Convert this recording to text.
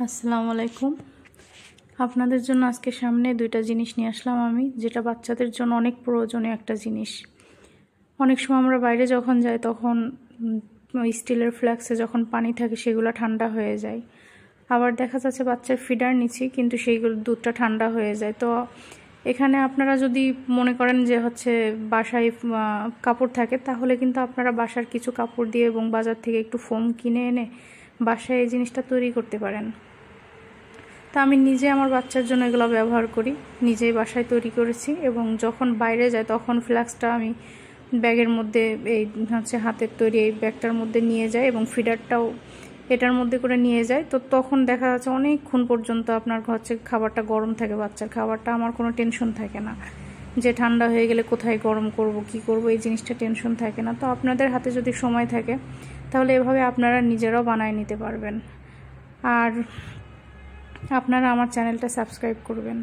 আসসালামু আলাইকুম। আপনাদের জন্য আজকে সামনে দুইটা জিনিস নিয়ে আসলাম আমি, যেটা বাচ্চাদের জন্য অনেক প্রয়োজনীয় একটা জিনিস। অনেক সময় আমরা বাইরে যখন যাই তখন স্টিলের ফ্লাস্কে যখন পানি থাকে সেগুলো ঠান্ডা হয়ে যায়। আবার দেখা যাচ্ছে বাচ্চার ফিডার নিচ্ছি কিন্তু সেইগুলো দুধটা ঠান্ডা হয়ে যায়। তো এখানে আপনারা যদি মনে করেন যে বাসায় কাপড় থাকে, তাহলে কিন্তু আপনারা বাসার কিছু কাপড় দিয়ে এবং বাজার থেকে একটু ফোম কিনে এনে বাসায় এই জিনিসটা তৈরি করতে পারেন। তা আমি নিজে আমার বাচ্চার জন্য এগুলো ব্যবহার করি, নিজেই বাসায় তৈরি করেছি। এবং যখন বাইরে যাই তখন ফ্লাস্কটা আমি ব্যাগের মধ্যে হাতের তৈরি এই ব্যাগটার মধ্যে নিয়ে যাই এবং ফিডারটাও এটার মধ্যে করে নিয়ে যাই। তো তখন দেখা যাচ্ছে অনেকক্ষণ পর্যন্ত আপনার খাবারটা গরম থাকে, বাচ্চার খাবারটা। আমার কোনো টেনশন থাকে না যে ঠান্ডা হয়ে গেলে কোথায় গরম করব, কি করব, এই জিনিসটা টেনশন থাকে না। তো আপনাদের হাতে যদি সময় থাকে তাহলে এভাবে আপনারা নিজেরাও বানায় নিতে পারবেন। আর আপনারা আমার চ্যানেলটা সাবস্ক্রাইব করবেন।